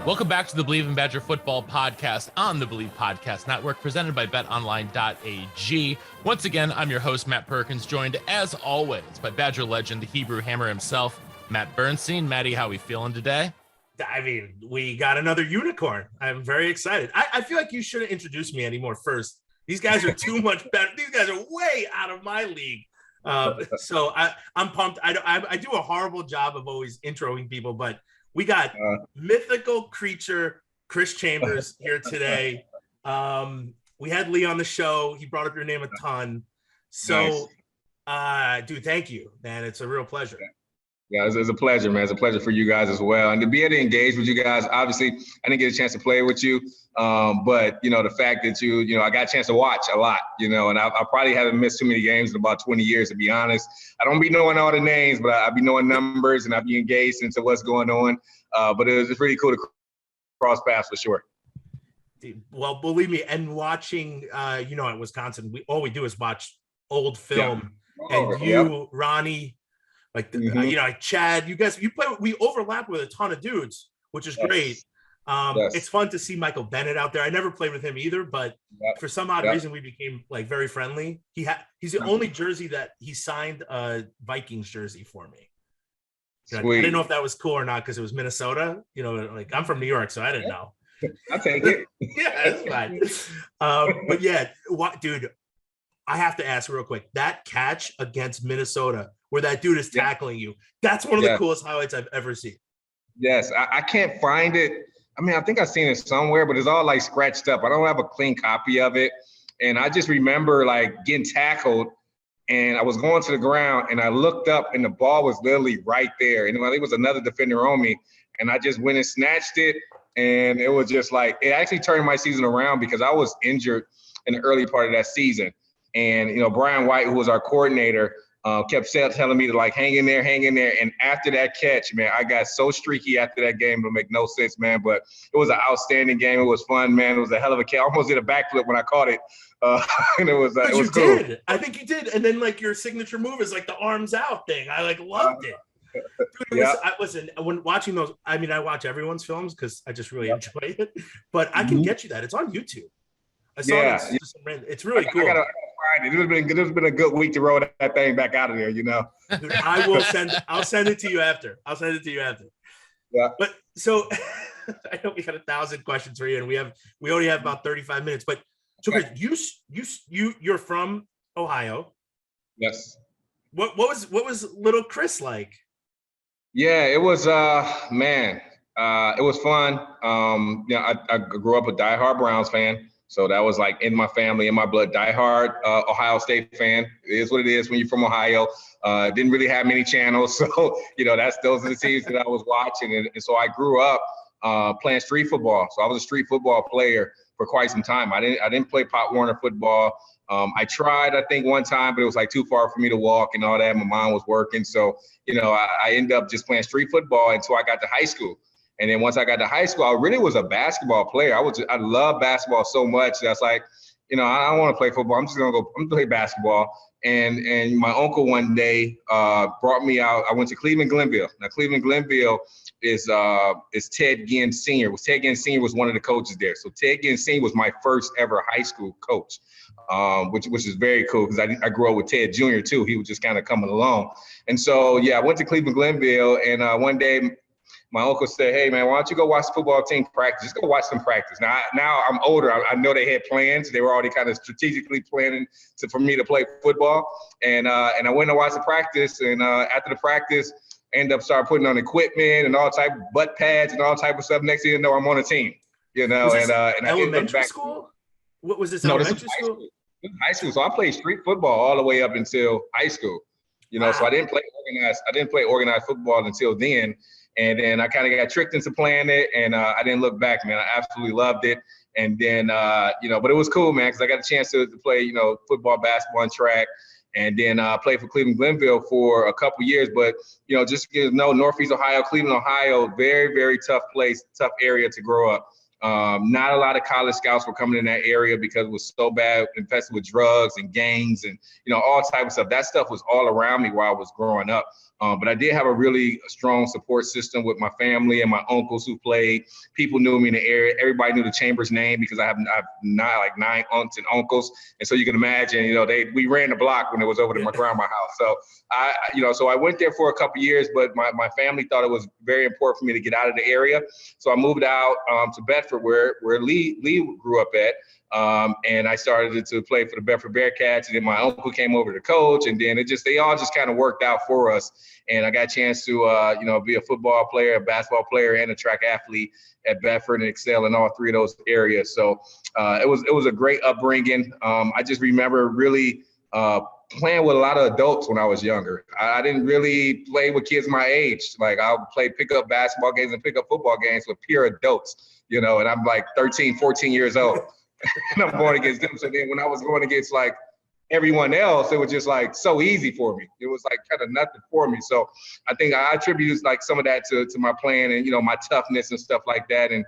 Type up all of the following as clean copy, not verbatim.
Welcome back to the Believe in Badger Football podcast on the Believe Podcast Network, presented by betonline.ag. Once again, I'm your host, Matt Perkins, joined as always by Badger legend, the Hebrew Hammer himself, Matt Bernstein. Matty, how are we feeling today? I mean, we got another unicorn. I'm very excited. I feel like you shouldn't introduce me anymore first. These guys are too much better. These guys are way out of my league. So I'm pumped. I do a horrible job of always introing people, but we got mythical creature Chris Chambers here today. We had Lee on the show. He brought up your name a ton. So, nice. Dude, thank you, man. It's a real pleasure. Yeah, it's a pleasure, man. It's a pleasure for you guys as well. And to be able to engage with you guys, obviously, I didn't get a chance to play with you. But, the fact that I got a chance to watch a lot, and I probably haven't missed too many games in about 20 years, to be honest. I don't be knowing all the names, but I be knowing numbers and I be engaged into what's going on. But it was really cool to cross paths for sure. Well, believe me, and watching, at Wisconsin, all we do is watch old film. Yeah. And Ronnie, Chad, you guys, we overlap with a ton of dudes, which is great. It's fun to see Michael Bennett out there. I never played with him either, but for some odd reason we became very friendly. He's the only jersey that he signed a Vikings jersey for me. I didn't know if that was cool or not because it was Minnesota. I'm from New York, so I didn't know. I'll take it. Yeah, that's fine. But yeah, dude, I have to ask real quick, that catch against Minnesota where that dude is tackling you, that's one of the coolest highlights I've ever seen. Yes, I can't find it. I mean, I think I've seen it somewhere, but it's all scratched up. I don't have a clean copy of it. And I just remember getting tackled and I was going to the ground and I looked up and the ball was literally right there. And I think it was another defender on me. And I just went and snatched it. And it was just it actually turned my season around because I was injured in the early part of that season. And, Brian White, who was our coordinator, kept telling me to hang in there. And after that catch, man, I got so streaky after that game, it'll make no sense, man. But it was an outstanding game. It was fun, man. It was a hell of a catch. I almost did a backflip when I caught it. And it was cool. Did. I think you did. And then your signature move is the arms out thing. I loved it. Dude, when watching those, I mean, I watch everyone's films because I just really enjoy it. But I can get you that. It's on YouTube. I saw it. It's really cool. It would have been a good week to roll that thing back out of there, Dude, I'll send it to you after. Yeah. But so I know we got 1,000 questions for you, and we only have about 35 minutes. But so you're from Ohio. Yes. What was little Chris like? Yeah, it was it was fun. I grew up a diehard Browns fan. So that was in my family, in my blood, diehard Ohio State fan. It is what it is when you're from Ohio. Didn't really have many channels. So, those are the teams that I was watching. And so I grew up playing street football. So I was a street football player for quite some time. I didn't play Pop Warner football. I tried, I think, one time, but it was too far for me to walk and all that. My mom was working. So, I ended up just playing street football until I got to high school. And then once I got to high school, I really was a basketball player. I love basketball so much. That's I don't want to play football. I'm just going to play basketball. And my uncle one day brought me out. I went to Cleveland Glenville. Now, Cleveland Glenville is Ted Ginn Sr. Ted Ginn Sr. was one of the coaches there. So Ted Ginn Sr. was my first ever high school coach, which is very cool because I grew up with Ted Jr. too. He was just kind of coming along. And so, I went to Cleveland Glenville, and one day my uncle said, "Hey, man, why don't you go watch the football team practice? Just go watch them practice." Now I'm older. I know they had plans. They were already kind of strategically planning for me to play football. And I went to watch the practice. And after the practice, end up start putting on equipment and all type of butt pads and all type of stuff. Next thing you know, I'm on a team. And elementary school? What was this? Elementary school? High school. So I played street football all the way up until high school. Wow. So I didn't play organized football until then. And then I kind of got tricked into playing it, and I didn't look back, man. I absolutely loved it. And then, but it was cool, man, because I got a chance to play, football, basketball, and track. and then played for Cleveland Glenville for a couple years. But, just Northeast Ohio, Cleveland, Ohio, very, very tough place, tough area to grow up. Not a lot of college scouts were coming in that area because it was so bad, infested with drugs and gangs and, all type of stuff. That stuff was all around me while I was growing up. But I did have a really strong support system with my family and my uncles who played. People knew me in the area. Everybody knew the Chambers name because I have nine aunts and uncles. And so you can imagine, we ran the block when it was over to my grandma's house. So so I went there for a couple years, but my family thought it was very important for me to get out of the area. So I moved out to Bedford where Lee grew up at. And I started to play for the Bedford Bearcats, and then my uncle came over to coach, and then they all just kind of worked out for us. And I got a chance to, be a football player, a basketball player, and a track athlete at Bedford and excel in all three of those areas. So it was a great upbringing. I just remember really playing with a lot of adults when I was younger. I didn't really play with kids my age. Like I'll play pickup basketball games and pickup football games with pure adults, and I'm like 13, 14 years old. And I'm going against them. So then when I was going against like everyone else, it was just like so easy for me. It was like kind of nothing for me. So I think I attribute like some of that to my playing and, my toughness and stuff like that. And,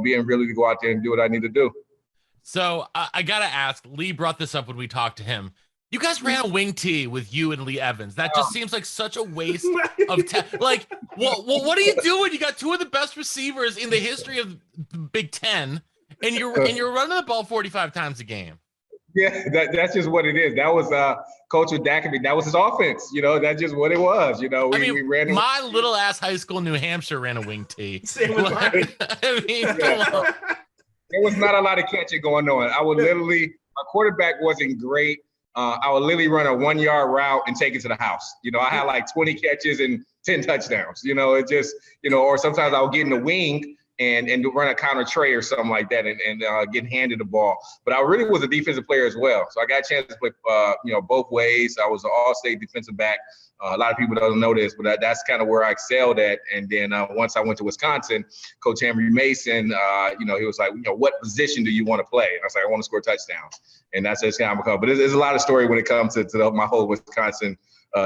being really to go out there and do what I need to do. So I got to ask, Lee brought this up when we talked to him. You guys ran a wing tee with you and Lee Evans. That just seems like such a waste of time. Like, what are you doing? You got two of the best receivers in the history of Big Ten. And you're running the ball 45 times a game. Yeah, that's just what it is. That was Coach Dackerby. That was his offense. That's just what it was. We ran. My little ass high school in New Hampshire ran a wing tee. Same with mine. Come on. There was not a lot of catching going on. I would literally, my quarterback wasn't great. I would literally run a 1-yard route and take it to the house. I had like 20 catches and 10 touchdowns. It just, or sometimes I would get in the wing and run a counter tray or something like that and get handed the ball. But I really was a defensive player as well. So I got a chance to play, both ways. I was an all-state defensive back. A lot of people don't know this, but that's kind of where I excelled at. And then once I went to Wisconsin, Coach Henry Mason, he was like, what position do you want to play? And I was like, I want to score touchdowns. And that's just kind of become. But there's a lot of story when it comes to my whole Wisconsin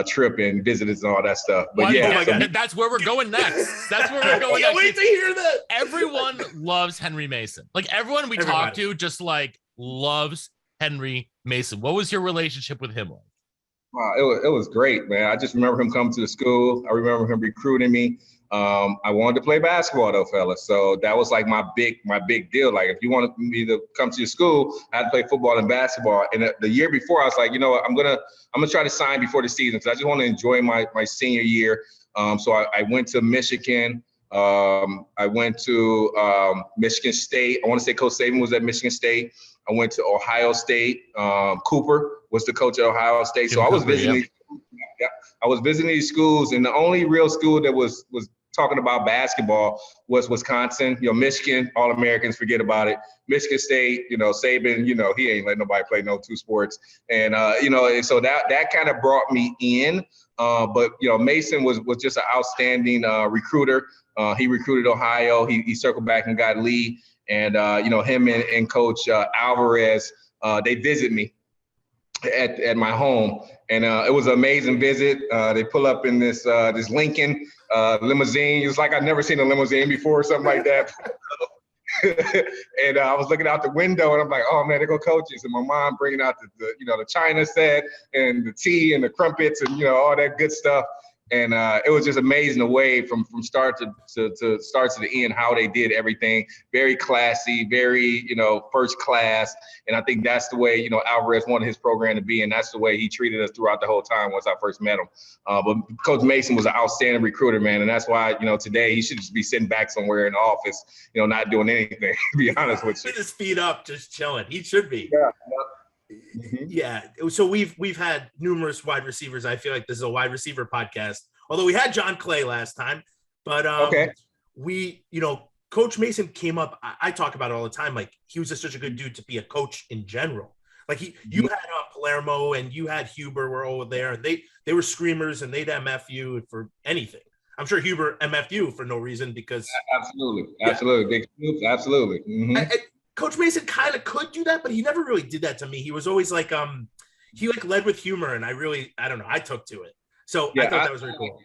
trip and visitors and all that stuff. But oh my God. That's where we're going next. That's where we're going next. Wait to hear that. Everyone loves Henry Mason. Like everyone we talk to just like loves Henry Mason. What was your relationship with him like? Wow, it was great, man. I just remember him coming to the school. I remember him recruiting me. I wanted to play basketball though, fellas. So that was like my big deal. Like if you wanted me to come to your school, I had to play football and basketball. And the year before, I was like, I'm gonna try to sign before the season because I just want to enjoy my senior year. So I went to Michigan. I went to Michigan State. I want to say Coach Saban was at Michigan State. I went to Ohio State. Cooper was the coach at Ohio State. So I was visiting. Yeah. I was visiting these schools, and the only real school that was talking about basketball was Wisconsin. Michigan, All-Americans, forget about it. Michigan State, Saban, he ain't letting nobody play no two sports. And, and so that kind of brought me in. But, Mason was just an outstanding recruiter. He recruited Ohio. He circled back and got Lee. And, him and Coach Alvarez, they visit me at my home. And it was an amazing visit. They pull up in this Lincoln limousine. It was like I'd never seen a limousine before or something like that. And I was looking out the window and I'm like, oh man, there go coaches. And my mom bringing out the China set and the tea and the crumpets and, all that good stuff. And it was just amazing the way from start to the end, how they did everything. Very classy, very, first class. And I think that's the way, Alvarez wanted his program to be. And that's the way he treated us throughout the whole time once I first met him. But Coach Mason was an outstanding recruiter, man. And that's why, today he should just be sitting back somewhere in the office, not doing anything, to be honest with you. With his feet up, just chilling. He should be. Yeah. Mm-hmm. Yeah. So we've had numerous wide receivers. I feel like this is a wide receiver podcast, although we had John Clay last time, but okay. Coach Mason came up. I talk about it all the time. Like he was just such a good dude to be a coach in general. Like you had Palermo and you had Huber were over there, and they were screamers and they'd MF you for anything. I'm sure Huber MF you for no reason because absolutely, big Snoop, absolutely. Mm-hmm. Coach Mason kind of could do that, but he never really did that to me. He was always like, he like led with humor, and I don't know, I took to it. So Yeah, I thought that was really cool.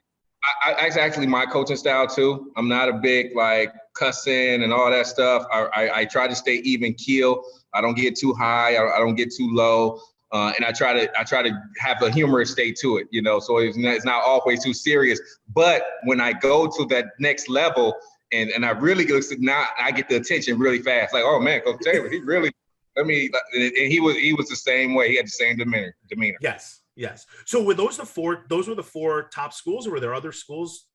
That's actually my coaching style too. I'm not a big like cussing and all that stuff. I try to stay even keel. I don't get too high. I don't get too low. And I try to have a humorous state to it, so it's not always too serious. But when I go to that next level and I really go, now I get the attention really fast. Like, oh man, Coach Taylor, he really, and he was the same way. He had the same demeanor. Yes. So were those the four top schools, or were there other schools?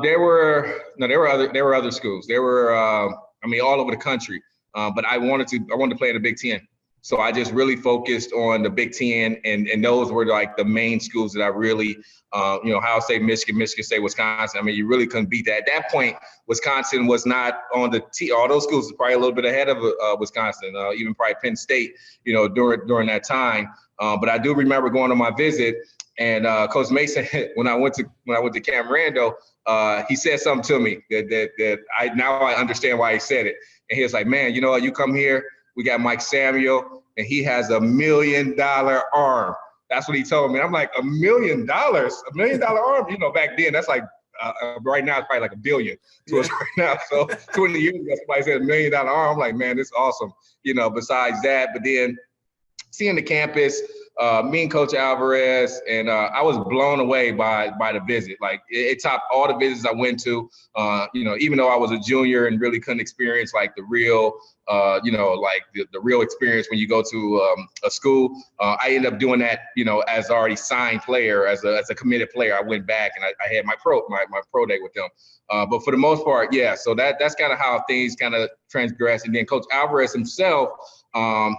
There were other schools. There were, all over the country. But I wanted to play in the Big Ten. So I just really focused on the Big Ten, and those were like the main schools that I really, Ohio State, Michigan State, Wisconsin. You really couldn't beat that. At that point, Wisconsin was not on the all those schools were probably a little bit ahead of Wisconsin, even probably Penn State, during that time. But I do remember going on my visit, and Coach Mason, when I went to Camp Rando, he said something to me that I understand why he said it. And he was like, man, you come here, we got Mike Samuel, and he has $1 million arm. That's what he told me. I'm like, $1 million arm? Back then, that's like, right now, it's probably like $1 billion to us right now. So 20 years ago, somebody said $1 million arm. I'm like, man, this is awesome. Besides that, but then seeing the campus, me and Coach Alvarez, and I was blown away by the visit. Like it topped all the visits I went to. Even though I was a junior and really couldn't experience like the real, like the real experience when you go to a school. I ended up doing that, as already signed player, as a committed player. I went back and I had my pro day with them. But for the most part, yeah. So that's kind of how things kind of transgressed. And then Coach Alvarez himself,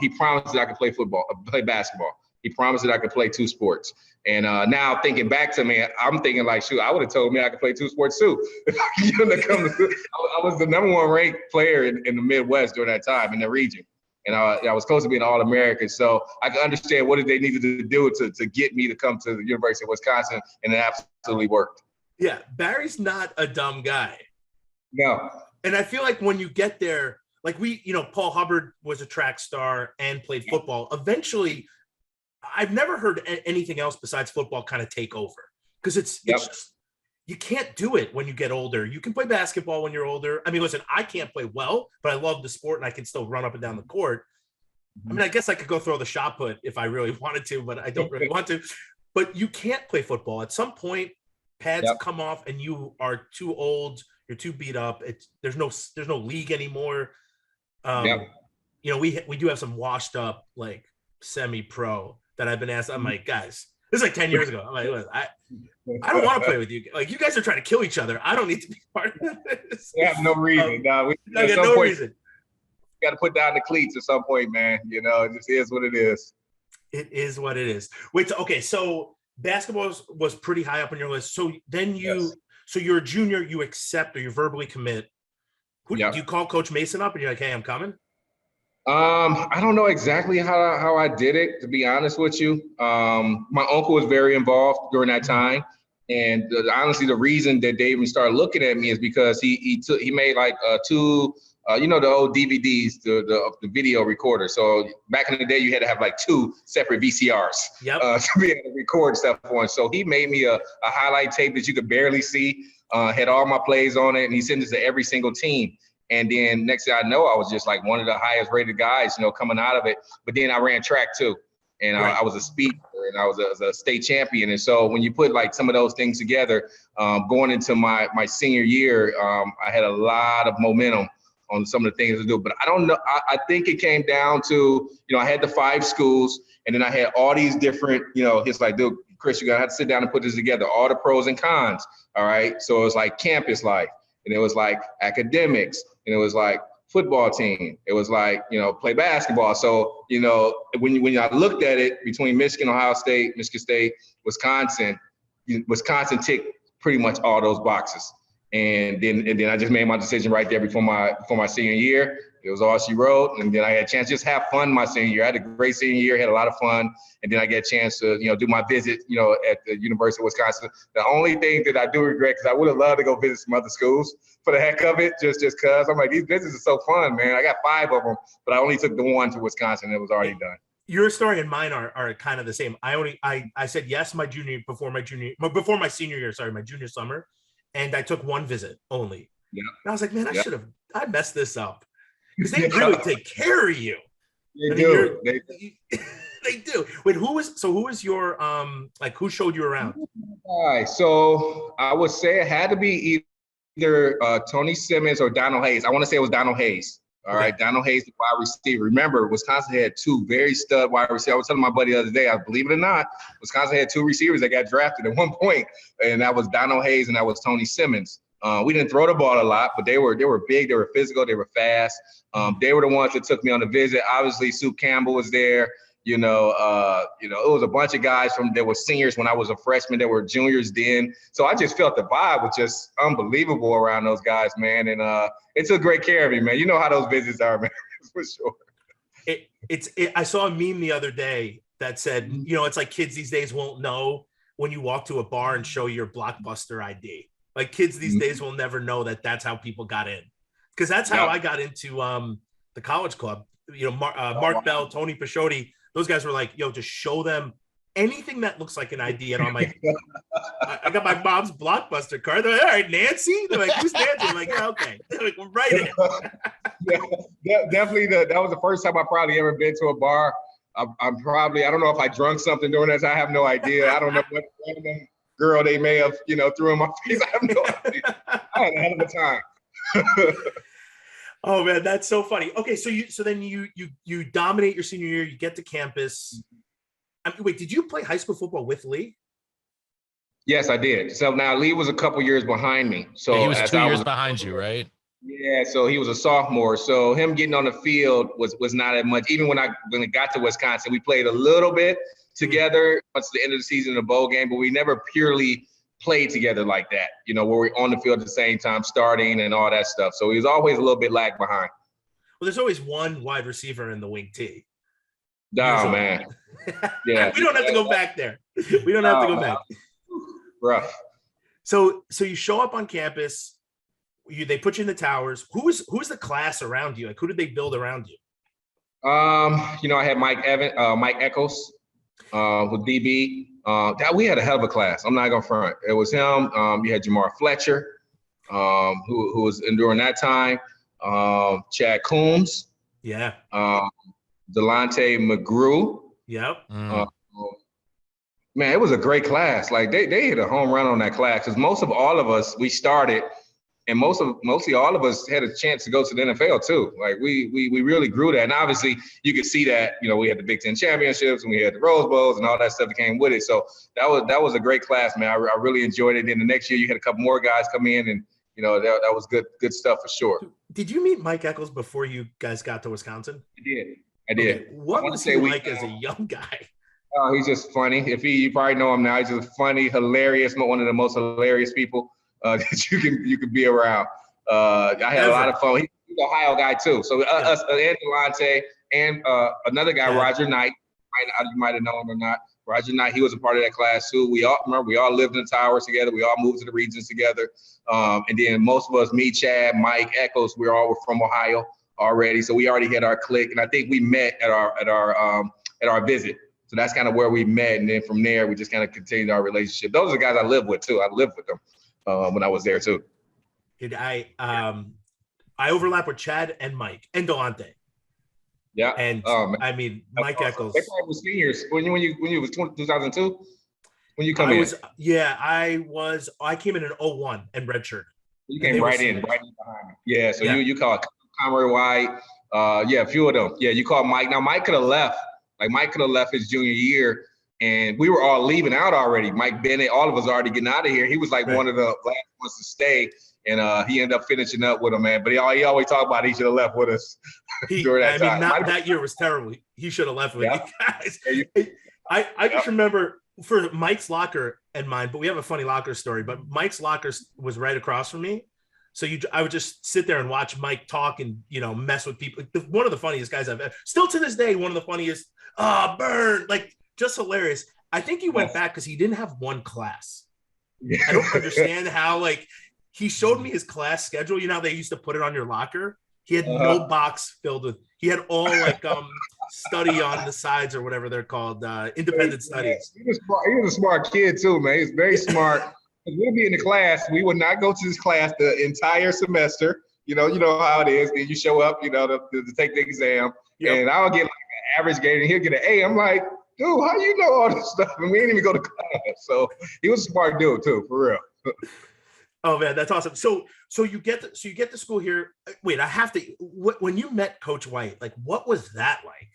he promised that I could play basketball. He promised that I could play 2 sports. And now thinking back to me, I'm thinking like, shoot, I would have told me I could play 2 sports too. I was the number 1 ranked player in the Midwest during that time in the region. And I was close to being an All-American. So I could understand what did they needed to do to get me to come to the University of Wisconsin, and it absolutely worked. Yeah, Barry's not a dumb guy. No. And I feel like when you get there, like Paul Hubbard was a track star and played football. Eventually, I've never heard anything else besides football kind of take over, because it's just, you can't do it when you get older. You can play basketball when you're older. Listen, I can't play well, but I love the sport and I can still run up and down the court. I guess I could go throw the shot put if I really wanted to, but I don't really want to. But you can't play football. At some point, pads come off and you are too old. You're too beat up. There's no league anymore. We do have some washed up like semi-pro that I've been asked. I'm like, guys, this is like 10 years ago. I'm like, listen, I don't want to play with you. Like, you guys are trying to kill each other. I don't need to be part of this. We have no reason. We got no reason. You got to put down the cleats at some point, man. It just is what it is. It is what it is. Wait, so basketball was pretty high up on your list. So then so you're a junior, you accept or you verbally commit. Do you call Coach Mason up and you're like, hey, I'm coming? I don't know exactly how I did it, to be honest with you. My uncle was very involved during that time. And honestly, the reason that they even started looking at me is because he made like 2, the old DVDs, the video recorder. So back in the day, you had to have like 2 separate VCRs to be able to record stuff on. So he made me a highlight tape that you could barely see, had all my plays on it, and he sent it to every single team. And then next thing I know, I was just like one of the highest rated guys, coming out of it. But then I ran track too. And I was a speedster and I was a state champion. And so when you put like some of those things together, going into my senior year, I had a lot of momentum on some of the things to do. But I don't know. I think it came down to, I had the 5 schools and then I had all these different, it's like, dude, Chris, you're going to have to sit down and put this together, all the pros and cons. All right. So it was like campus life, and it was like academics, and it was like football team. It was like, play basketball. So, when I looked at it between Michigan, Ohio State, Michigan State, Wisconsin ticked pretty much all those boxes. And then I just made my decision right there before my senior year. It was all she wrote. And then I had a chance to just have fun my senior year. I had a great senior year, had a lot of fun. And then I get a chance to, do my visit, at the University of Wisconsin. The only thing that I do regret, because I would have loved to go visit some other schools for the heck of it, just because I'm like, these visits are so fun, man. I got 5 of them, but I only took the one to Wisconsin and it was already done. Your story and mine are kind of the same. I said yes before my senior year, sorry, my junior summer, and I took one visit only. Yeah. And I was like, man, I messed this up because they really take care of you. They do. They do. Wait, who was your who showed you around? All right, so I would say it had to be either Tony Simmons or Donald Hayes. I want to say it was Donald Hayes. All right, Donald Hayes, the wide receiver. Remember, Wisconsin had two very stud wide receivers. I was telling my buddy the other day, believe it or not, Wisconsin had two receivers that got drafted at one point, and that was Donald Hayes and that was Tony Simmons. We didn't throw the ball a lot, but they were big, they were physical, they were fast. They were the ones that took me on the visit. Obviously, Sue Campbell was there. It was a bunch of guys that were seniors when I was a freshman, that were juniors then. So I just felt the vibe was just unbelievable around those guys, man. And it took great care of me, man. You know how those visits are, man, for sure. I saw a meme the other day that said, it's like kids these days won't know when you walk to a bar and show your Blockbuster ID. Like kids these days will never know that that's how people got in. Because that's how I got into the college club. Mark Bell, Tony Pisciotti, those guys were like, yo, just show them anything that looks like an ID. And I'm like, I got my mom's Blockbuster card. They're like, all right, Nancy? They're like, who's Nancy? I'm like, yeah, okay. They're like, we're right in. Definitely. That was the first time I probably ever been to a bar. I don't know if I drunk something during that. I have no idea. I don't know what girl they may have, threw in my face. I have no idea. I had a hell of a time. Oh man, that's so funny. Okay, so then you dominate your senior year. You get to campus. Wait, did you play high school football with Lee? Yes, I did. So now Lee was a couple years behind me. So he was 2 years behind you, right? Yeah, so he was a sophomore. So him getting on the field was not as much. Even when it got to Wisconsin, we played a little bit together once the end of the season in the bowl game, but we never purely played together like that, where we're on the field at the same time, starting and all that stuff. So he was always a little bit lag behind. Well, there's always one wide receiver in the wing T. No, man. Yeah. We don't have to go back there. We don't have to go back. Rough. So you show up on campus. They put you in the towers. Who's the class around you? Like, who did they build around you? I had Mike Echols, with DB. We had a hell of a class. I'm not gonna front. It was him. You had Jamar Fletcher, who was during that time. Chad Coombs. Yeah. Delonte McGrew. Yep. Man, it was a great class. Like they hit a home run on that class because most of all of us we started, and mostly all of us had a chance to go to the NFL too. Like we really grew that, and obviously you could see that. We had the Big Ten championships and we had the Rose Bowls and all that stuff that came with it. So that was a great class, man. I really enjoyed it. Then the next year you had a couple more guys come in, and that was good stuff for sure. Did you meet Mike Echols before you guys got to Wisconsin? I did. Okay. What was he like as a young guy? Oh, he's just funny. You probably know him now. He's just funny, hilarious, one of the most hilarious people that you can be around. I had a lot of fun. He's an Ohio guy too. So us and Delonte and another guy, Roger Knight. You might have known him or not. Roger Knight, he was a part of that class too. We all lived in the towers together. We all moved to the regions together. And then most of us, me, Chad, Mike, Echols, we all were from Ohio already. So we already had our clique. And I think we met at our visit. So that's kind of where we met. And then from there, we just kind of continued our relationship. Those are the guys I lived with too. I lived with them when I was there too. I overlap with Chad and Mike and Delonte. Yeah. And I mean, Mike Echols. They probably were seniors when you was 2002. When you come in. I came in 01 and redshirted. You came right in behind me. Yeah. So you called Conroy White. A few of them. Yeah. You called Mike. Now Mike could have left. Like Mike could have left his junior year, and we were all leaving out already. Mike Bennett, all of us already getting out of here. He was like one of the last ones to stay, and he ended up finishing up with him, man. But he always talked about he should have left with us during that time. That year was terrible. He should have left with you guys. I just remember for Mike's locker and mine, but we have a funny locker story. But Mike's locker was right across from me. So I would just sit there and watch Mike talk and, mess with people. One of the funniest guys I've ever, still to this day, one of the funniest, Burn, like just hilarious. I think he went back because he didn't have one class. Yeah. I don't understand how, he showed me his class schedule. They used to put it on your locker. He had no box filled with, he had all study on the sides or whatever they're called, independent studies. He was a smart kid too, man. He's very smart. We'd be in the class. We would not go to this class the entire semester. You know how it is. Then you show up, to take the exam, and I'll get like an average grade, and he'll get an A. I'm like, dude, how you know all this stuff? And we didn't even go to class. So he was a smart dude too, for real. Oh man, that's awesome. So you get to school here. Wait, I have to. When you met Coach White, like, what was that like?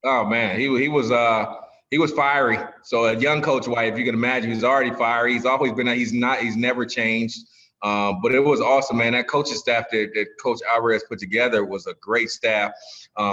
Oh man, he was fiery. So a young Coach White, if you can imagine, he's already fiery. He's always been. He's never changed. But it was awesome, man. That coaching staff that Coach Alvarez put together was a great staff.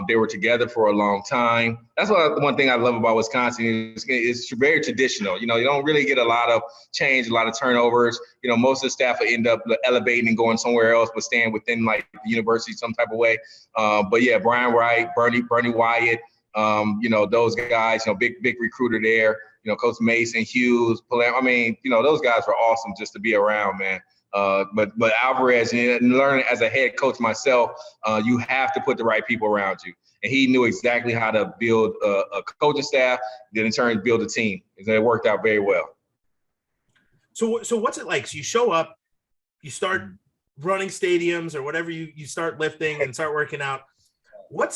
They were together for a long time. That's one thing I love about Wisconsin. It's very traditional. You don't really get a lot of change, a lot of turnovers. Most of the staff will end up elevating and going somewhere else, but staying within like the university some type of way. But yeah, Brian Wright, Bernie Wyatt, those guys, big recruiter there. Coach Mason, Hughes, I mean, those guys were awesome just to be around, man. But Alvarez, and learning as a head coach myself, you have to put the right people around you. And he knew exactly how to build a coaching staff, then in turn build a team. And it worked out very well. So what's it like? So you show up, you start running stadiums or whatever, you start lifting and start working out. What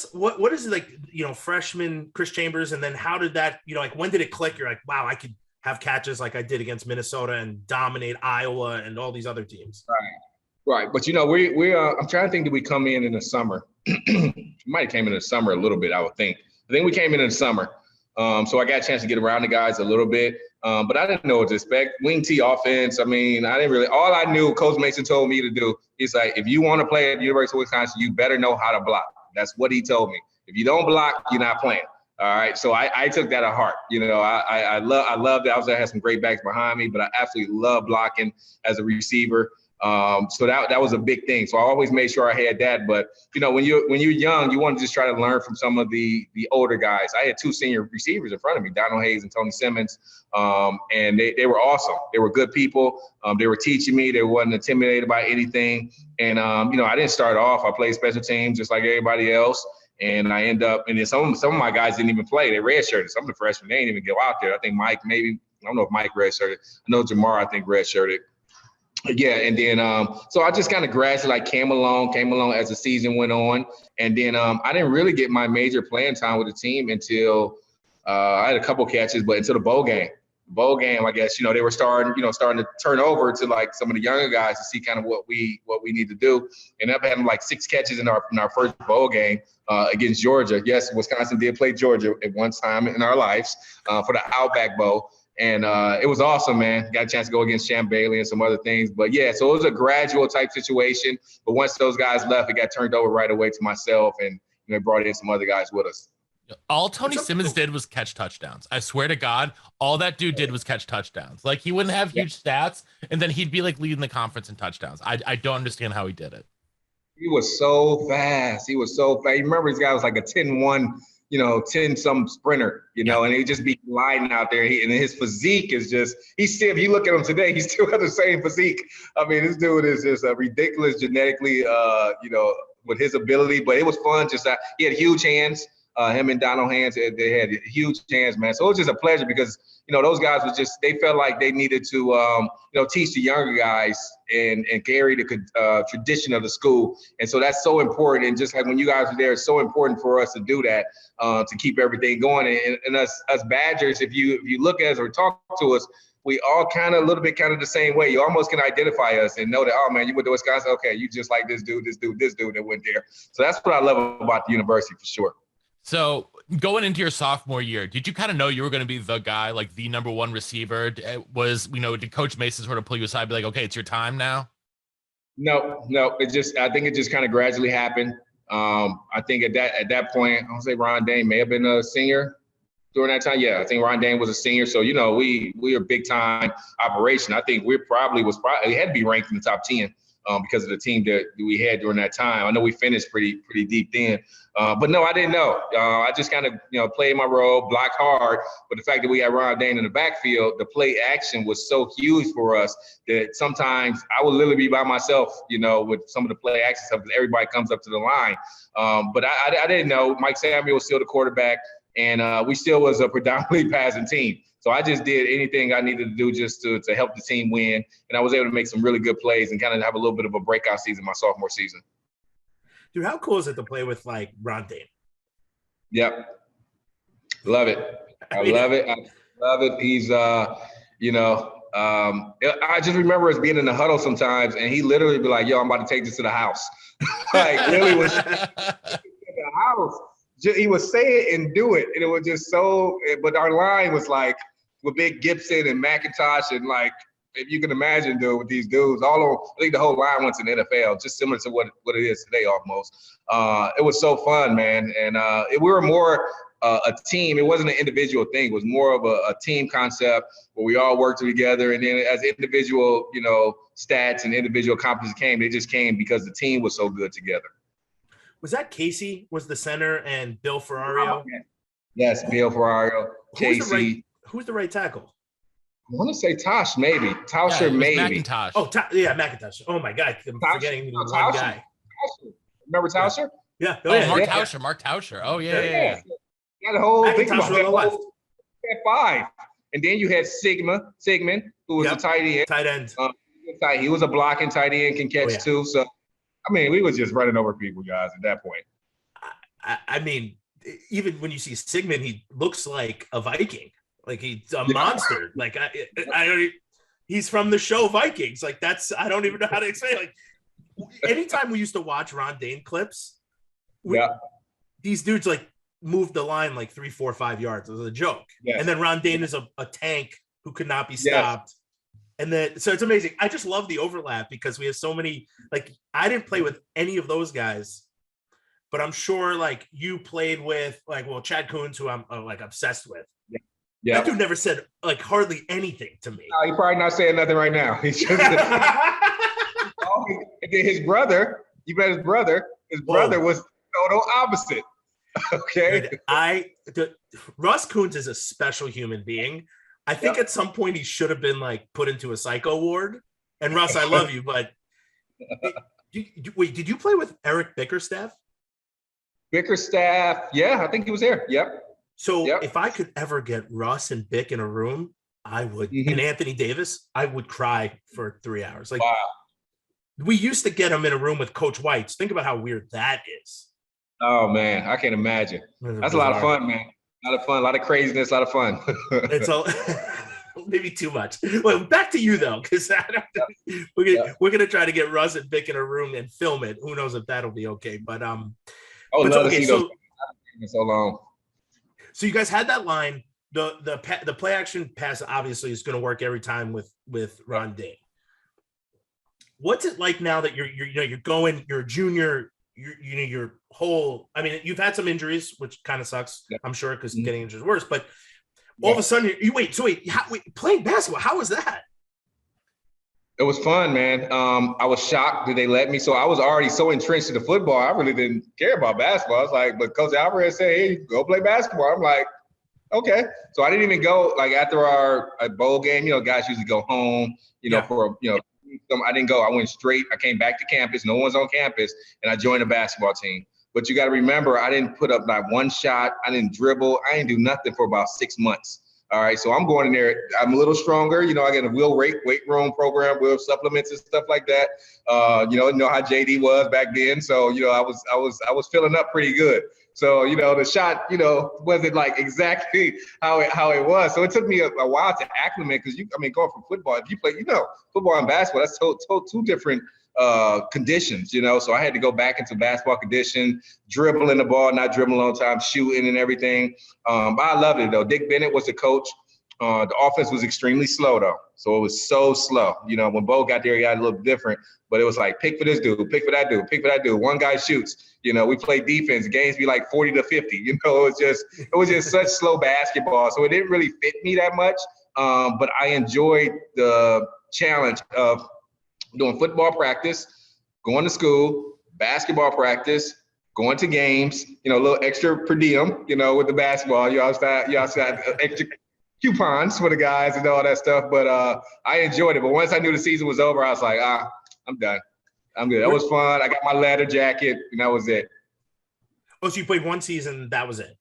is it like, freshman Chris Chambers, and then how did that, when did it click? You're like, wow, I could have catches like I did against Minnesota and dominate Iowa and all these other teams. Right. But I'm trying to think, did we come in the summer? We might have came in the summer a little bit, I would think. I think we came in the summer. So I got a chance to get around the guys a little bit. But I didn't know what to expect. Wing T offense. I mean, all I knew, Coach Mason told me to do, he's like, if you want to play at the University of Wisconsin, you better know how to block. That's what he told me. If you don't block, you're not playing. All right, so I took that to heart. I loved it. I had some great backs behind me, but I absolutely love blocking as a receiver. So that was a big thing. So I always made sure I had that. But when you're young, you want to just try to learn from some of the older guys. I had two senior receivers in front of me, Donald Hayes and Tony Simmons, and they were awesome. They were good people. They were teaching me. They wasn't intimidated by anything. And I didn't start off. I played special teams just like everybody else. And I end up, and then some of my guys didn't even play. They redshirted. Some of the freshmen, they didn't even go out there. I think Mike, maybe, I don't know if Mike redshirted. I know Jamar, I think, redshirted. Yeah, and then so I just kind of gradually came along as the season went on. And then I didn't really get my major playing time with the team until I had a couple catches, but until the bowl game. I guess, they were starting to turn over to like some of the younger guys to see kind of what we need to do. And up having like 6 catches in our first bowl game against Georgia. Yes, Wisconsin did play Georgia at one time in our lives for the Outback Bowl. And it was awesome, man. Got a chance to go against Champ Bailey and some other things. But yeah, so it was a gradual type situation. But once those guys left, it got turned over right away to myself, and brought in some other guys with us. All Tony Simmons did was catch touchdowns. I swear to God, all that dude did was catch touchdowns. Like, he wouldn't have huge stats, and then he'd be like leading the conference in touchdowns. I don't understand how he did it. He was so fast. You remember, this guy was like a 10-1, 10-some sprinter, and he'd just be gliding out there. And his physique is just, if you look at him today, he still has the same physique. I mean, this dude is just ridiculous genetically, with his ability. But it was fun. He had huge hands. Him and Donald Hayes, they had huge hands, man. So it was just a pleasure because, those guys they felt like they needed to, teach the younger guys and carry the tradition of the school. And so that's so important. And just like when you guys were there, it's so important for us to do that, to keep everything going. And us Badgers, if you look at us or talk to us, we all kind of a little bit the same way. You almost can identify us and know that, oh man, you went to Wisconsin. Okay, you just like this dude that went there. So that's what I love about the university for sure. So going into your sophomore year, did you kind of know you were going to be the guy, like the number one receiver? Did Coach Mason sort of pull you aside and be like, okay, it's your time now? No. I think it just kind of gradually happened. I think at that point, I would say Ron Dane may have been a senior during that time. Yeah, I think Ron Dane was a senior. So, we are big time operation. I think we had to be ranked in the top 10. because of the team that we had during that time. I know we finished pretty deep then. But no, I didn't know. I just kind of, played my role, blocked hard. But the fact that we had Ron Dane in the backfield, the play action was so huge for us that sometimes I would literally be by myself, with some of the play action stuff because everybody comes up to the line. But I didn't know. Mike Samuel was still the quarterback, and we still was a predominantly passing team. So I just did anything I needed to do just to help the team win. And I was able to make some really good plays and kind of have a little bit of a breakout season my sophomore season. Dude, how cool is it to play with like Ron Dane? Yep. Love it. I love it. I love it. He's, I just remember us being in the huddle sometimes and he literally be like, yo, I'm about to take this to the house. Like literally was in the house. He would say it and do it. And it was just but our line was like with Big Gibson and McIntosh and like, if you can imagine, dude, with these dudes, I think the whole line went to the NFL, just similar to what it is today almost. It was so fun, man. And we were more a team. It wasn't an individual thing. It was more of a team concept where we all worked together. And then as individual, stats and individual accomplishments came, they just came because the team was so good together. Was that Casey was the center and Bill Ferrario? Yes, Bill Ferrario, Casey. Who's the right tackle? I want to say Tosh, maybe. Tauscher, maybe. McIntosh. Oh, McIntosh. Oh, my God. I'm forgetting one guy. Remember Tauscher? Yeah. Mark Tauscher. Mark Tauscher. Oh, yeah. That whole thing about on the left. At 5. And then you had Sigmund, who was a tight end. Tight end. He was a blocking tight end, can catch too. So, I mean, we was just running over people, guys, at that point. I mean, even when you see Sigmund, he looks like a Viking. Like he's a monster. Like he's from the show Vikings. Like I don't even know how to explain. Like anytime we used to watch Ron Dane clips, these dudes like moved the line like 3, 4, 5 yards. It was a joke. Yes. And then Ron Dane is a tank who could not be stopped. Yes. And then so it's amazing. I just love the overlap because we have so many. Like I didn't play with any of those guys, but I'm sure like you played with Chad Coons, who I'm like obsessed with. Yeah, that dude never said like hardly anything to me. No, he's probably not saying nothing right now. He's just his brother. You met his brother. His brother was total opposite. Okay. Russ Coons is a special human being. I think at some point he should have been like put into a psycho ward. And Russ, I love you, but did you play with Eric Bickerstaff? Bickerstaff, yeah, I think he was there. Yep. So if I could ever get Russ and Bick in a room, I would. And Anthony Davis, I would cry for 3 hours. Like, wow. We used to get him in a room with Coach Whites. Think about how weird that is. Oh man, I can't imagine. That's a lot of fun, man. A lot of fun, a lot of craziness, a lot of fun. It's all maybe too much. Well, back to you though, because we're gonna try to get Russ and Bick in a room and film it. Who knows if that'll be okay? But love to see those so long. So you guys had that line. The play action pass obviously is going to work every time with Ron Dane. What's it like now that you're a junior? Your whole. I mean, you've had some injuries, which kind of sucks. Yeah. I'm sure because getting injured is worse. But all of a sudden, playing basketball. How was that? It was fun, man. I was shocked that they let me. So I was already so entrenched in the football. I really didn't care about basketball. I was like, but Coach Alvarez said, hey, go play basketball. I'm like, okay. So I didn't even go like after our bowl game, guys usually go home, I didn't go. I went straight. I came back to campus. No one's on campus. And I joined the basketball team. But you got to remember, I didn't put up like one shot. I didn't dribble. I didn't do nothing for about 6 months. All right, so I'm going in there. I'm a little stronger. I get a weight room program, wheel supplements and stuff like that. You know how JD was back then. So I was filling up pretty good. So the shot wasn't like exactly how it was. So it took me a while to acclimate because going from football, if you play football and basketball, that's two different conditions. So I had to go back into basketball condition, dribbling the ball, not dribbling all the time, shooting and everything. But I loved it though. Dick Bennett was the coach. The offense was extremely slow though. So it was so slow. When Bo got there, he got a little different, but it was like, pick for this dude, pick for that dude, pick for that dude. One guy shoots, we play defense, games be like 40 to 50, it was just such slow basketball. So it didn't really fit me that much. But I enjoyed the challenge of doing football practice, going to school, basketball practice, going to games, a little extra per diem, with the basketball. You also got extra coupons for the guys and all that stuff. But I enjoyed it. But once I knew the season was over, I was like, I'm done. I'm good. That was fun. I got my leather jacket, and that was it. Oh, so you played one season, that was it?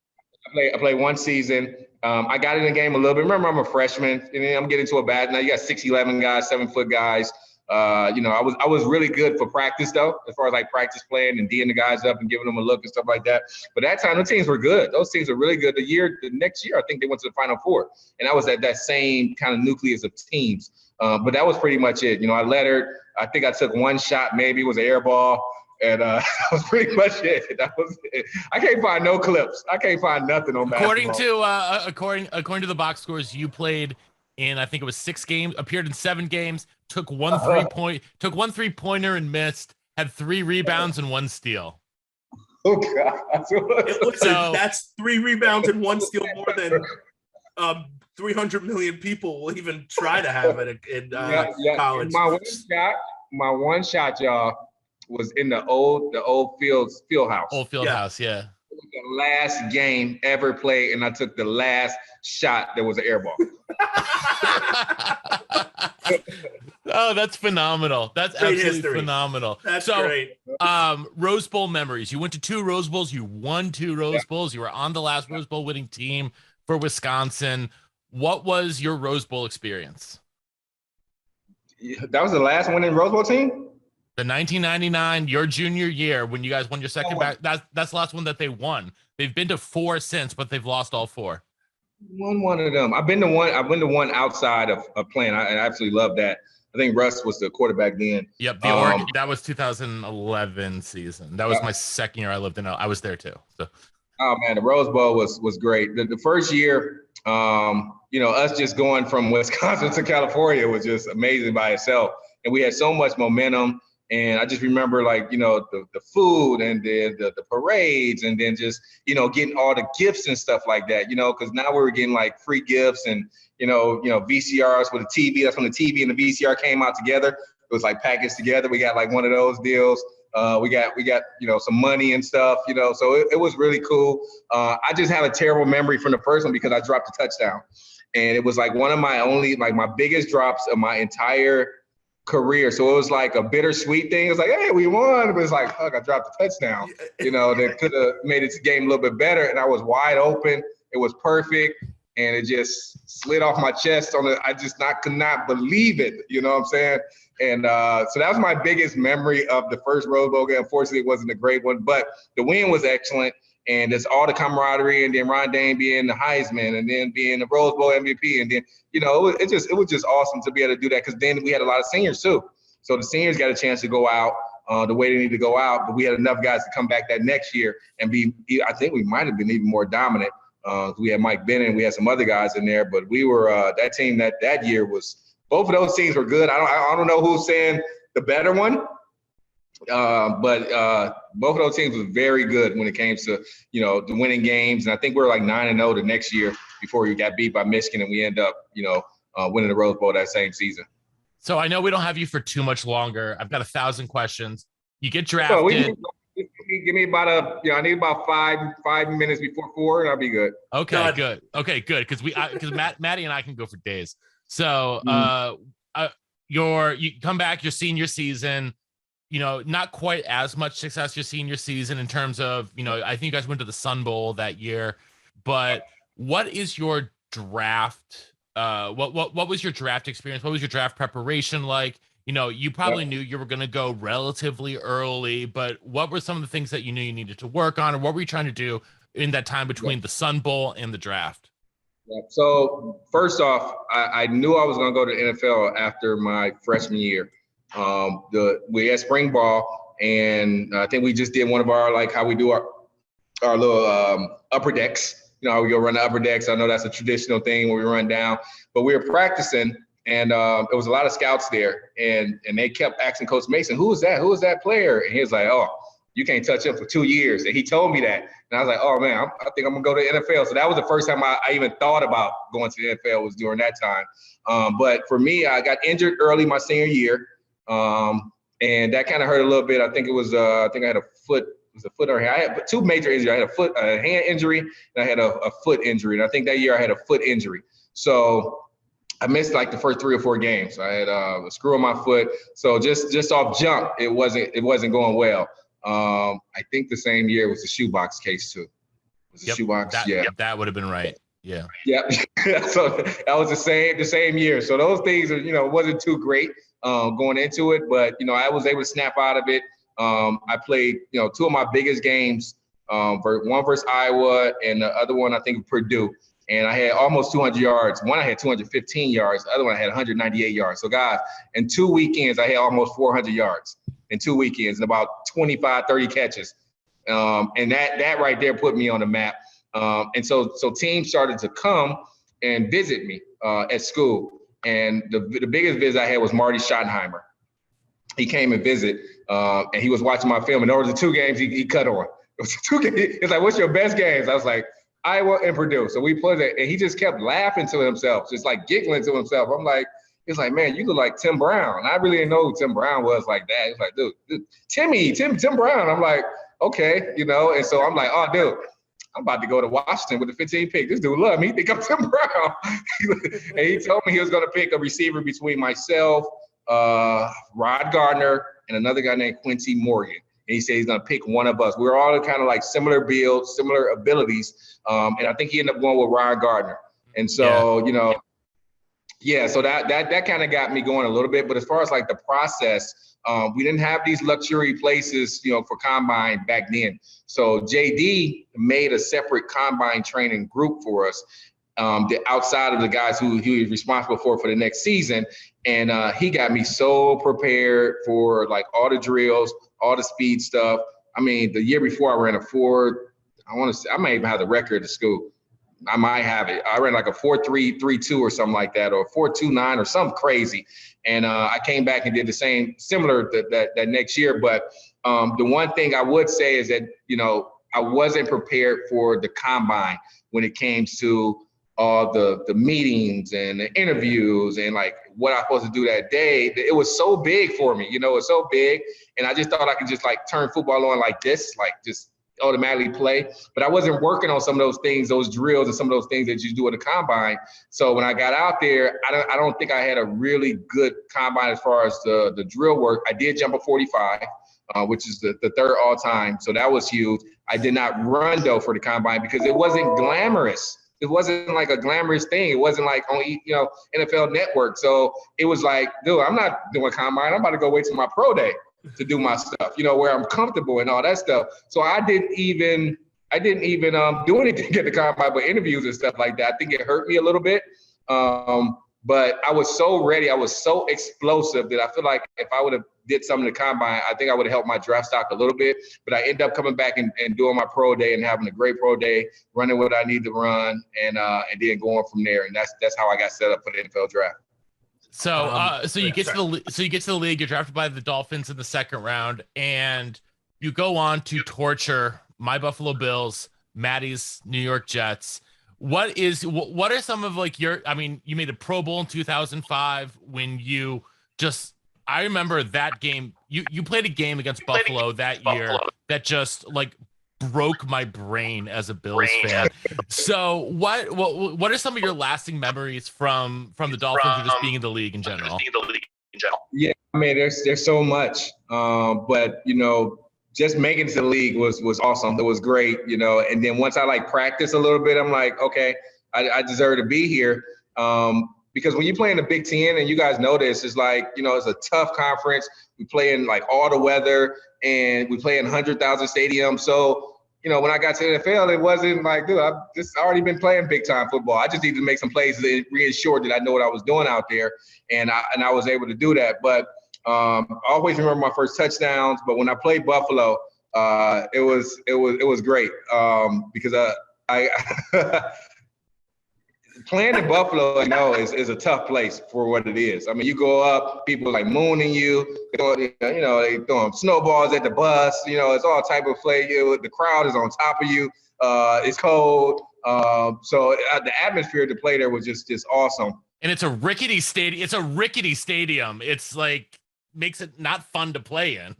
I played one season. I got in the game a little bit. Remember, I'm a freshman, and then I'm getting to a bad. Now you got 6'11" guys, 7-foot guys. I was really good for practice though, as far as like practice playing and D'ing the guys up and giving them a look and stuff like that. But that time, the teams were good. Those teams were really good. The next year, I think they went to the Final Four, and I was at that same kind of nucleus of teams. But that was pretty much it. I lettered. I think I took one shot, maybe it was an air ball. And that was pretty much it. That was it. I can't find no clips. I can't find nothing on basketball. According to the box scores, you played in, I think it was 6 games, appeared in 7 games, took one 3-pointer and missed, had 3 rebounds and 1 steal. Oh God! So that's 3 rebounds and 1 steal more than 300 million people will even try to have it in college. My one shot, y'all, was in the old field house. Old field house, yeah. It was the last game ever played, and I took the last shot that was an air ball. Oh, that's phenomenal. That's great absolutely history. Phenomenal. That's great. Rose Bowl memories. You went to 2 Rose Bowls. You won 2 Rose Bowls. You were on the last Rose Bowl winning team for Wisconsin. What was your Rose Bowl experience? That was the last winning Rose Bowl team? The 1999, your junior year, when you guys won your second back. That's the last one that they won. They've been to 4 since, but they've lost all 4. Won one of them. I've been to one outside of playing. I absolutely love that. I think Russ was the quarterback then. Yep, the Oregon. That was 2011 season. That was my second year I lived in. I was there too. So. Oh man, the Rose Bowl was great. The first year, us just going from Wisconsin to California was just amazing by itself, and we had so much momentum. And I just remember, like, the food and the parades, and then just, getting all the gifts and stuff like that, because now we were getting like free gifts and, VCRs with a TV. That's when the TV and the VCR came out together. It was like packaged together. We got like one of those deals. We got some money and stuff, so it was really cool. I just have a terrible memory from the first one because I dropped a touchdown, and it was like one of my my biggest drops of my entire career. So it was like a bittersweet thing. It was like, hey, we won, but it's like, fuck, I dropped a touchdown. That could have made its game a little bit better. And I was wide open. It was perfect. And it just slid off my chest I just could not believe it. You know what I'm saying? And so that was my biggest memory of the first Rose Bowl game. Unfortunately, it wasn't a great one, but the win was excellent. And it's all the camaraderie, and then Ron Dane being the Heisman, and then being the Rose Bowl MVP, and then it was just awesome to be able to do that, because then we had a lot of seniors too. So the seniors got a chance to go out the way they need to go out, but we had enough guys to come back that next year and be. I think we might have been even more dominant. We had Mike Bennett, we had some other guys in there, but we were that team that year was. Both of those teams were good. I don't know who's saying the better one. But both of those teams were very good when it came to, the winning games. And I think we were like 9-0 the next year before we got beat by Michigan, and we end up, winning the Rose Bowl that same season. So I know we don't have you for too much longer. I've got 1,000 questions. You get drafted. Give me about I need about 5 minutes before 4, and I'll be good. Okay, good. Okay, good. Because Maddie and I can go for days. So you come back your senior season. Not quite as much success your senior season in terms of, I think you guys went to the Sun Bowl that year, but what is your draft? What was your draft experience? What was your draft preparation like? You probably knew you were going to go relatively early, but what were some of the things that you knew you needed to work on, or what were you trying to do in that time between the Sun Bowl and the draft? Yeah. So first off, I knew I was going to go to the NFL after my freshman year. We had spring ball, and I think we just did one of our, like how we do our little upper decks. How we go run the upper decks. I know that's a traditional thing where we run down, but we were practicing, and there was a lot of scouts there, and they kept asking Coach Mason, who is that? Who is that player? And he was like, oh, you can't touch him for 2 years. And he told me that. And I was like, oh man, I think I'm gonna go to the NFL. So that was the first time I even thought about going to the NFL, was during that time. But for me, I got injured early my senior year. And that kind of hurt a little bit. I think it was, I think I had a foot, or I had two major injuries. I had a hand injury, and I had a foot injury. And I think that year I had a foot injury. So I missed like the first 3 or 4 games. I had a screw on my foot. So just off jump, it wasn't going well. I think the same year was the shoebox case too. Was the shoebox? That would have been right. Yeah. Yep. So that was the same year. So those things are, wasn't too great going into it, but I was able to snap out of it. I played, 2 of my biggest games, one versus Iowa and the other one, I think, Purdue. And I had almost 200 yards. One, I had 215 yards. The other one, I had 198 yards. So, guys, in 2 weekends, I had almost 400 yards in 2 weekends and about 25, 30 catches. And that right there put me on the map. And so teams started to come and visit me at school. And the biggest visit I had was Marty Schottenheimer. He came and visit, and he was watching my film. And over the 2 games, he cut on. It was 2 games. He's like, "What's your best games?" I was like, "Iowa and Purdue." So we played it, and he just kept laughing to himself, just like giggling to himself. I'm like, he's like, "Man, you look like Tim Brown." I really didn't know who Tim Brown was like that. He's like, dude, Tim Brown. I'm like, okay, And so I'm like, "Oh, dude, I'm about to go to Washington with the 15 pick. This dude love me. He think I'm Tim Brown." And he told me he was going to pick a receiver between myself, Rod Gardner, and another guy named Quincy Morgan. And he said he's going to pick one of us. We're all kind of like similar builds, similar abilities. And I think he ended up going with Rod Gardner. And so, so that kind of got me going a little bit. But as far as like the process, we didn't have these luxury places, for combine back then. So JD made a separate combine training group for us, outside of the guys who he was responsible for the next season. And he got me so prepared for like all the drills, all the speed stuff. I mean, the year before I ran a 4, I might even have the record at school. I might have it. I ran like a 4.332 or something like that, or 4.29 or something crazy. And I came back and did the same, similar that next year. But the one thing I would say is that, I wasn't prepared for the combine when it came to all the meetings and the interviews and like what I was supposed to do that day. It was so big for me, it's so big. And I just thought I could just like turn football on like this, like just automatically play. But I wasn't working on some of those things, those drills and some of those things that you do at the combine. So when I got out there, I don't think I had a really good combine as far as the drill work. I did jump a 45, which is the 3rd all time. So that was huge. I did not run though for the combine because it wasn't glamorous. It wasn't like a glamorous thing. It wasn't like on, NFL Network. So it was like, dude, I'm not doing combine. I'm about to go wait till my pro day to do my stuff, where I'm comfortable and all that stuff. So I didn't even do anything at the combine, but interviews and stuff like that. I think it hurt me a little bit. But I was so ready. I was so explosive that I feel like if I would have did something in the combine, I think I would have helped my draft stock a little bit. But I ended up coming back and doing my pro day and having a great pro day, running what I need to run, and then going from there. And that's how I got set up for the NFL draft. So you get to the league. You're drafted by the Dolphins in the 2nd round, and you go on to torture my Buffalo Bills, Maddie's New York Jets. What are some of like you made a Pro Bowl in 2005 when you just, I remember that game. You played a game against Buffalo that year that just like broke my brain as a Bills fan. So what are some of your lasting memories from the Dolphins or just being in the league in general? Yeah, I mean, there's so much, but just making it to the league was awesome. It was great, and then once I like practice a little bit, I'm like, okay, I deserve to be here. Because when you play in the Big Ten, and you guys know this, it's like, it's a tough conference. We play in like all the weather, and we play in 100,000 stadiums. So, when I got to the NFL, it wasn't like, dude, I've just already been playing big time football. I just needed to make some plays that reassured that I know what I was doing out there. And I was able to do that. But I always remember my first touchdowns. But when I played Buffalo, it was great because I playing in Buffalo, is a tough place for what it is. I mean, you go up, people like mooning you, they throwing snowballs at the bus. It's all type of play. The crowd is on top of you. It's cold. So the atmosphere to play there was just awesome. And it's a rickety stadium. It's like makes it not fun to play in.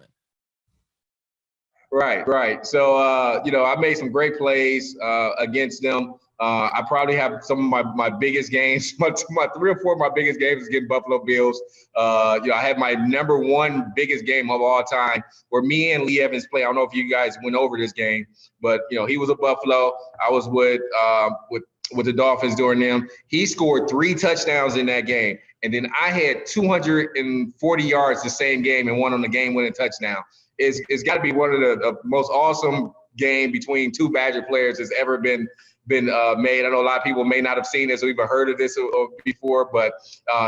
Right. So, I made some great plays against them. I probably have some of my biggest games. My 3 or 4 of my biggest games is getting Buffalo Bills. I had my number 1 biggest game of all time where me and Lee Evans play. I don't know if you guys went over this game, but he was a Buffalo. I was with the Dolphins during them. He scored 3 touchdowns in that game. And then I had 240 yards the same game and won on the game-winning touchdown. It's got to be one of the most awesome game between 2 Badger players that's ever been made. I know a lot of people may not have seen this or even heard of this before, but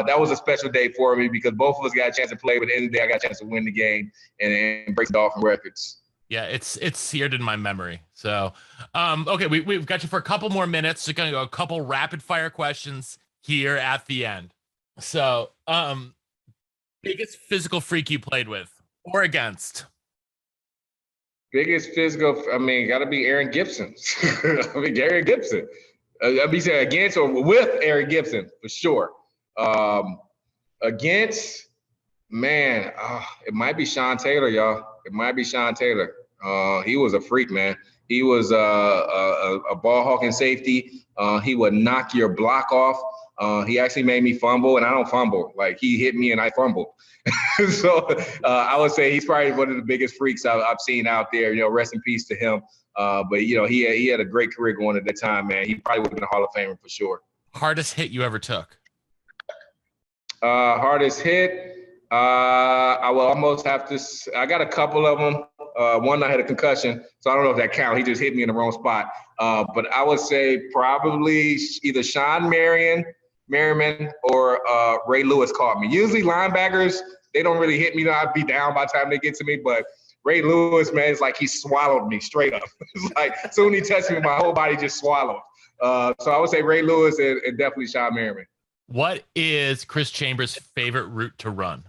that was a special day for me because both of us got a chance to play. But at the end of the day, I got a chance to win the game and break the Dolphin records. Yeah, it's seared in my memory. So, okay, we've got you for a couple more minutes. Just gonna go a couple rapid fire questions here at the end. So, biggest physical freak you played with or against? Biggest physical, got to be Aaron Gibson. Aaron Gibson. Saying against or with Aaron Gibson, for sure. Against, it might be Sean Taylor, y'all. It might be Sean Taylor. He was a freak, man. He was a ball hawking safety. He would knock your block off. He actually made me fumble, and I don't fumble. Like, he hit me and I fumbled. So I would say he's probably one of the biggest freaks I've seen out there. Rest in peace to him. But he had a great career going at that time, man. He probably would have been a Hall of Famer for sure. Hardest hit you ever took? Hardest hit. I will almost have to. I got a couple of them. One, I had a concussion, so I don't know if that counts. He just hit me in the wrong spot. But I would say probably either Sean Merriman or Ray Lewis caught me. Usually linebackers, they don't really hit me. I'd be down by the time they get to me. But Ray Lewis, man, it's like he swallowed me straight up. It's like as soon as he touched me, my whole body just swallowed. So I would say Ray Lewis and definitely Sean Merriman. What is Chris Chambers' favorite route to run?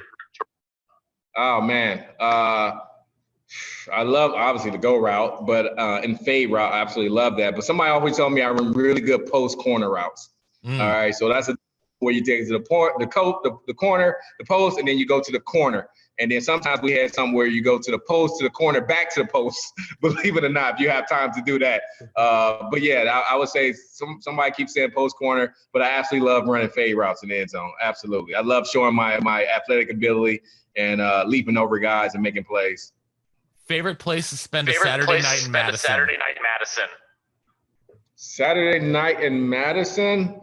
Oh, man. I love, obviously, the go route, but in fade route, I absolutely love that. But somebody always told me I run really good post corner routes. All right, so that's where you take it to the corner, the post, and then you go to the corner. And then sometimes we had some where you go to the post, to the corner, back to the post. Believe it or not, if you have time to do that. But yeah, I would say somebody keeps saying post corner, but I absolutely love running fade routes in the end zone. Absolutely, I love showing my athletic ability and leaping over guys and making plays. Favorite place to spend a Saturday night in Madison? Saturday night in Madison.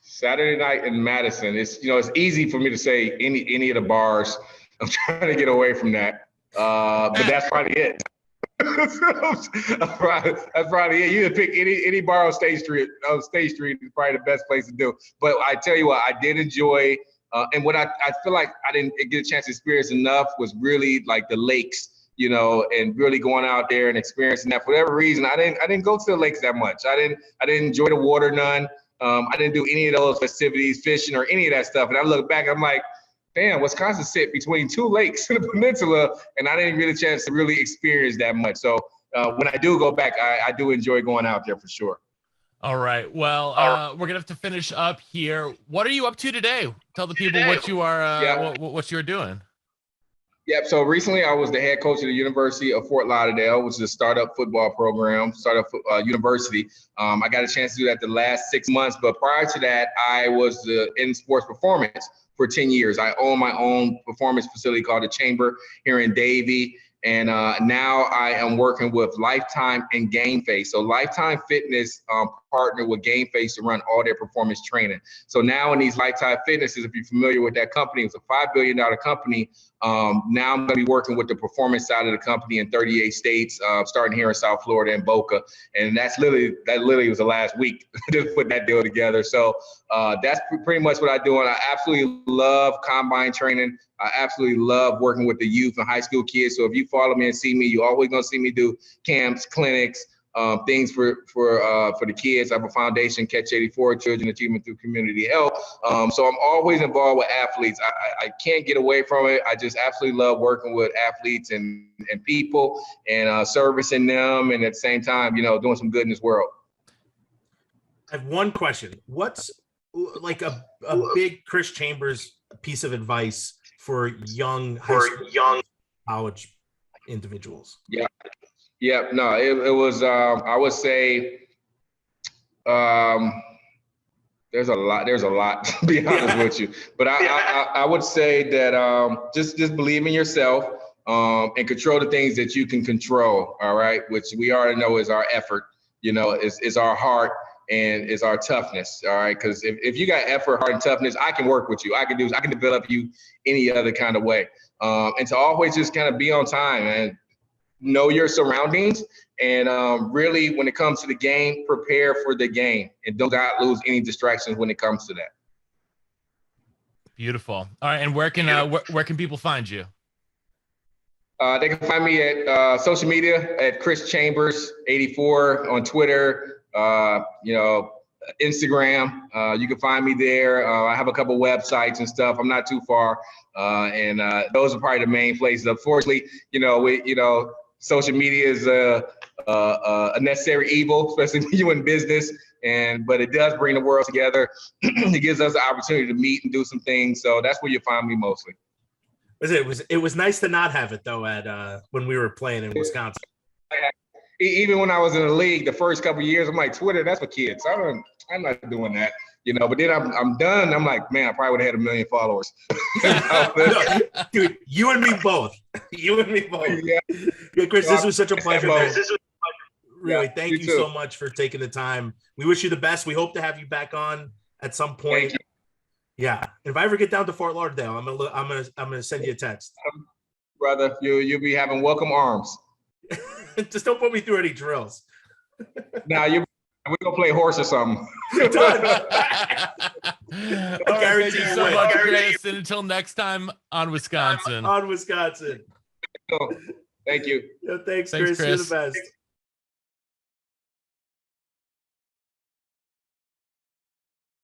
Saturday night in Madison. It's easy for me to say any of the bars. I'm trying to get away from that. But that's probably it. That's probably it. You can pick any bar on State Street. State Street is probably the best place to do. But I tell you what, I did enjoy. And what I feel like I didn't get a chance to experience enough was really like the lakes, and really going out there and experiencing that. For whatever reason, I didn't go to the lakes that much. I didn't enjoy the water none. I didn't do any of those festivities, fishing or any of that stuff. And I look back, I'm like, damn, Wisconsin sit between 2 lakes in the peninsula, and I didn't get a chance to really experience that much. So when I do go back, I do enjoy going out there for sure. All right. Well, we're gonna have to finish up here. What are you up to today? Tell the people what you are what you're doing. Yep. So recently, I was the head coach of the University of Fort Lauderdale, which is a startup football program, university. I got a chance to do that the last 6 months, but prior to that, I was in sports performance for 10 years. I own my own performance facility called the Chamber here in Davie. And now I am working with Lifetime and Game Face. So Lifetime Fitness partner with Game Face to run all their performance training. So now in these Lifetime Fitnesses, if you're familiar with that company, it's a $5 billion company. Now I'm going to be working with the performance side of the company in 38 states, starting here in South Florida and Boca. And that literally was the last week to put that deal together. So that's pretty much what I do. And I absolutely love combine training. I absolutely love working with the youth and high school kids. So if you follow me and see me, you're always going to see me do camps, clinics, things for the kids. I have a foundation, Catch 84, Children Achievement Through Community Health. So I'm always involved with athletes. I can't get away from it. I just absolutely love working with athletes and people and servicing them, and at the same time, doing some good in this world. I have one question. What's like a big Chris Chambers piece of advice for young college individuals? Yeah. No, it was. I would say. There's a lot to be honest with you, but I would say that just believe in yourself and control the things that you can control. All right, which we already know is our effort. Is our heart and is our toughness. All right, because if you got effort, heart, and toughness, I can work with you. I can develop you any other kind of way. And to always just kind of be on time and know your surroundings. And really, when it comes to the game, prepare for the game and don't lose any distractions when it comes to that. Beautiful. All right, and where can people find you? They can find me at social media at Chris Chambers 84 on Twitter. Instagram. You can find me there. I have a couple websites and stuff. I'm not too far, and those are probably the main places. Unfortunately, social media is a necessary evil, especially when you're in business. But it does bring the world together. It gives us the opportunity to meet and do some things. So that's where you find me mostly. It was nice to not have it though at when we were playing in Wisconsin. Even when I was in the league, the first couple of years, I'm like, Twitter, that's for kids. I'm not doing that, But then I'm done. I'm like, man, I probably would have had 1 million followers. No, dude, you and me both. Yeah, Chris, this was such a pleasure, man. Really, thank you so much for taking the time. We wish you the best. We hope to have you back on at some point. Yeah, if I ever get down to Fort Lauderdale, I'm gonna send you a text, brother. You'll be having welcome arms. Just don't put me through any drills. Now we're gonna play horse or something. Done. Thank you so much, Chris. And until next time on Wisconsin. On Wisconsin. Thank you. Thanks, Chris. You're the best.